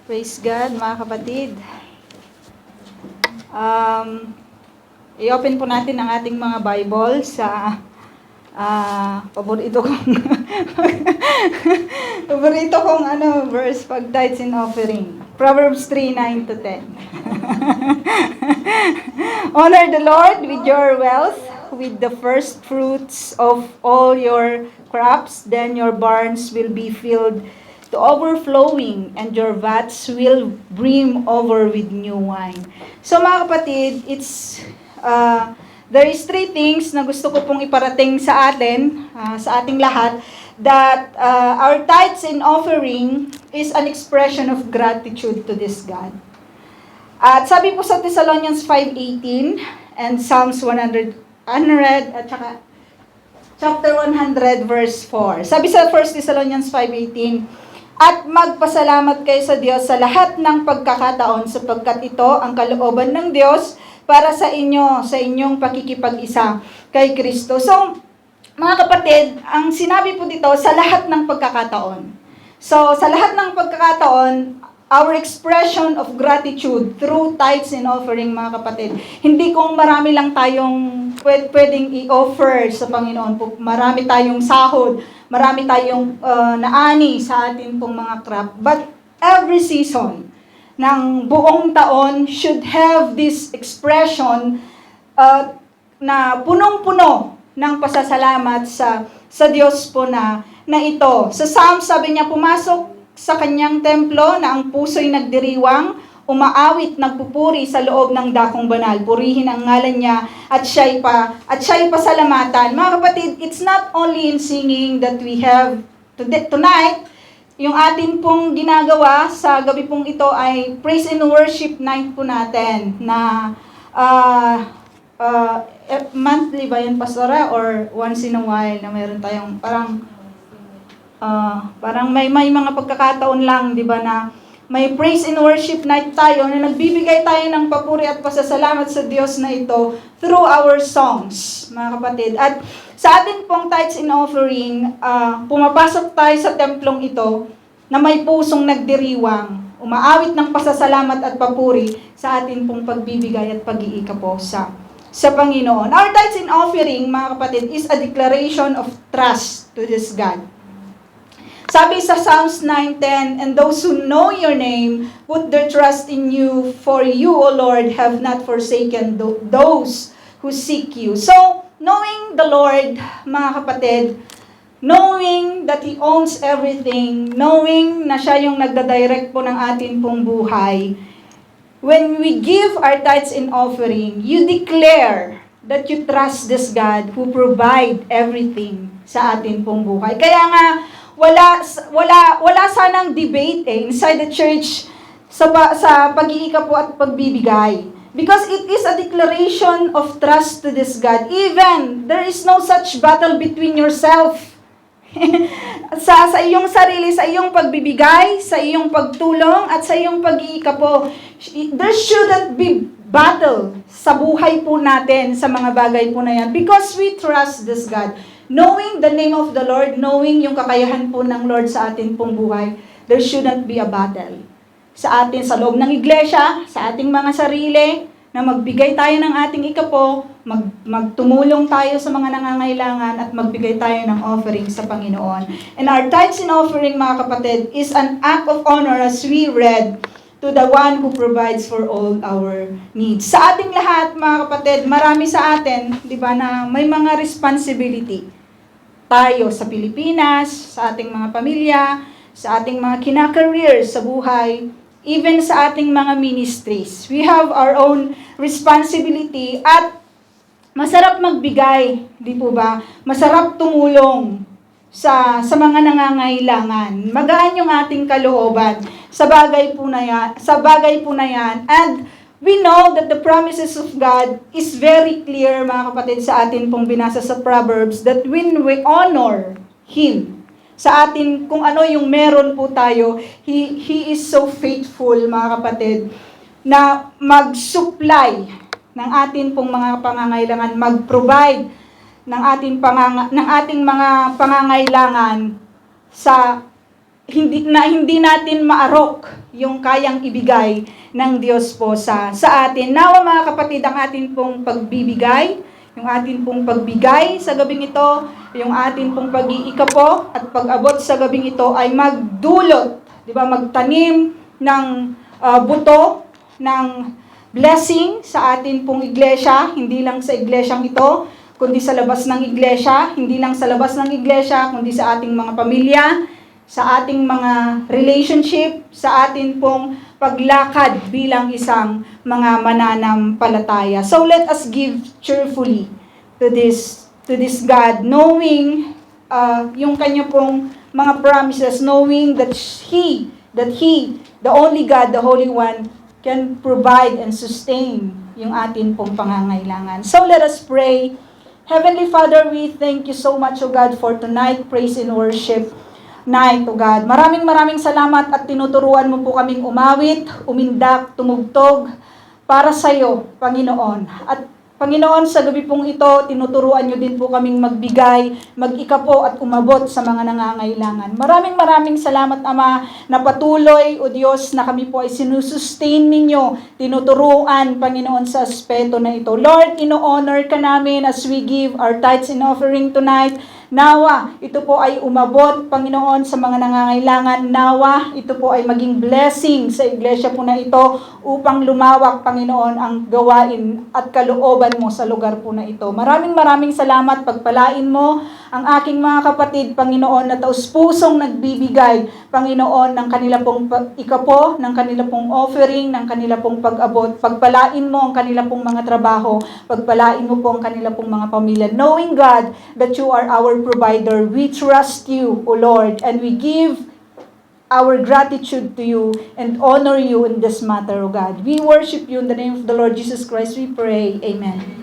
Praise God, mga kapatid. I-open po natin ang ating mga Bible sa paborito kong verse pag tithes and offering. Proverbs 3:9-10. Honor the Lord with your wealth, with the first fruits of all your crops, then your barns will be filled to overflowing, and your vats will brim over with new wine. So mga kapatid, there is three things na gusto ko pong iparating sa atin, sa ating lahat, that our tithes and offering is an expression of gratitude to this God. At sabi po sa Thessalonians 5:18 and Psalms 100 at saka chapter 100 verse 4. Sabi sa 1 Thessalonians 5:18, at magpasalamat kayo sa Diyos sa lahat ng pagkakataon sapagkat ito ang kalooban ng Diyos para sa inyo, sa inyong pakikipag-isa kay Kristo. So, mga kapatid, ang sinabi po dito, sa lahat ng pagkakataon. So, sa lahat ng pagkakataon, our expression of gratitude through tithes and offering, mga kapatid. Hindi kung marami lang tayong pwedeng i-offer sa Panginoon. Marami tayong sahod, marami tayong naani sa atin pong mga crop. But every season ng buong taon should have this expression na punong-puno ng pasasalamat sa Diyos po na ito. Sa Psalm, sabi niya, pumasok sa kanyang templo na ang puso'y nagdiriwang, umaawit, nagpupuri sa loob ng dakong banal. Purihin ang ngalan niya at siya'y pasalamatan. Mga kapatid, it's not only in singing that we have tonight. Yung atin pong ginagawa sa gabi pong ito ay praise and worship night po natin na monthly ba yan, Pastora? Or once in a while na mayroon tayong parang may mga pagkakataon lang, di ba, na may praise and worship night tayo na nagbibigay tayo ng papuri at pasasalamat sa Diyos na ito through our songs, mga kapatid. At sa atin pong tithes and offering, pumapasok tayo sa templong ito na may pusong nagdiriwang, umaawit ng pasasalamat at papuri sa atin pong pagbibigay at pag-iika po sa Panginoon. Our tithes and offering, mga kapatid, is a declaration of trust to this God. Sabi sa Psalms 9:10, and those who know your name put their trust in you, for you, O Lord, have not forsaken those who seek you. So, knowing the Lord, mga kapatid, knowing that He owns everything, knowing na Siya yung nagdadirect po ng atin pong buhay, when we give our tithes and offering, you declare that you trust this God who provide everything sa atin pong buhay. Kaya nga, wala sanang debate inside the church sa pag-iika po at pagbibigay. Because it is a declaration of trust to this God. Even, there is no such battle between yourself. sa iyong sarili, sa iyong pagbibigay, sa iyong pagtulong, at sa iyong pag-iika po. There shouldn't be battle sa buhay po natin, sa mga bagay po na yan. Because we trust this God. Knowing the name of the Lord, knowing yung kakayahan po ng Lord sa atin pong buhay, there shouldn't be a battle. Sa atin, sa loob ng iglesia, sa ating mga sarili, na magbigay tayo ng ating ikapo, magtumulong tayo sa mga nangangailangan, at magbigay tayo ng offering sa Panginoon. And our tithes and offering, mga kapatid, is an act of honor as we read to the one who provides for all our needs. Sa ating lahat, mga kapatid, marami sa atin, di ba, na may mga responsibility tayo sa Pilipinas, sa ating mga pamilya, sa ating mga kina-career sa buhay, even sa ating mga ministries. We have our own responsibility at masarap magbigay, di po ba? Masarap tumulong sa mga nangangailangan. Magaan yung ating kalooban sa bagay po na yan. And we know that the promises of God is very clear, mga kapatid, sa atin pong binasa sa Proverbs, that when we honor Him, sa atin kung ano yung meron po tayo, He is so faithful, mga kapatid, na mag-supply ng atin pong mga pangangailangan, mag-provide ng ating mga pangangailangan sa hindi natin maarok yung kayang ibigay ng Diyos po sa atin. Nawa mga kapatid, ang atin pong pagbibigay, yung atin pong pagbigay sa gabing ito, yung atin pong pag-iikapo at pag-abot sa gabing ito ay magdulot, di ba, magtanim ng buto, ng blessing sa atin pong iglesia, hindi lang sa iglesyang ito, kundi sa labas ng iglesia, hindi lang sa labas ng iglesia, kundi sa ating mga pamilya, sa ating mga relationship, sa atin pong paglakad bilang isang mga mananampalataya. So let us give cheerfully to this God, knowing yung kanya pong mga promises, knowing that He, the only God, the Holy One, can provide and sustain yung atin pong pangangailangan. So let us pray. Heavenly Father, we thank you so much, O God, for tonight, praise and worship night, O God. Maraming salamat at tinuturuan mo po kaming umawit, umindak, tumugtog para sa iyo, Panginoon. At Panginoon, sa gabi pong ito, tinuturuan nyo din po kaming magbigay, mag-ikapo at umabot sa mga nangangailangan. Maraming salamat, Ama, na patuloy, O Diyos, na kami po ay sinusustain ninyo, tinuturuan, Panginoon, sa aspeto na ito. Lord, ino-honor ka namin as we give our tithes and offering tonight. Nawa, ito po ay umabot, Panginoon, sa mga nangangailangan. Nawa, ito po ay maging blessing sa iglesia po na ito upang lumawak, Panginoon, ang gawain at kalooban mo sa lugar po na ito. Maraming salamat. Pagpalain mo ang aking mga kapatid, Panginoon, na taus-pusong nagbibigay, Panginoon, ng kanila pong ikapo, ng kanila pong offering, ng kanila pong pag-abot. Pagpalain mo ang kanila pong mga trabaho. Pagpalain mo po ang kanila pong mga pamilya. Knowing, God, that you are our provider, we trust you, O Lord, and we give our gratitude to you and honor you in this matter, O God. We worship you in the name of the Lord Jesus Christ, we pray. Amen.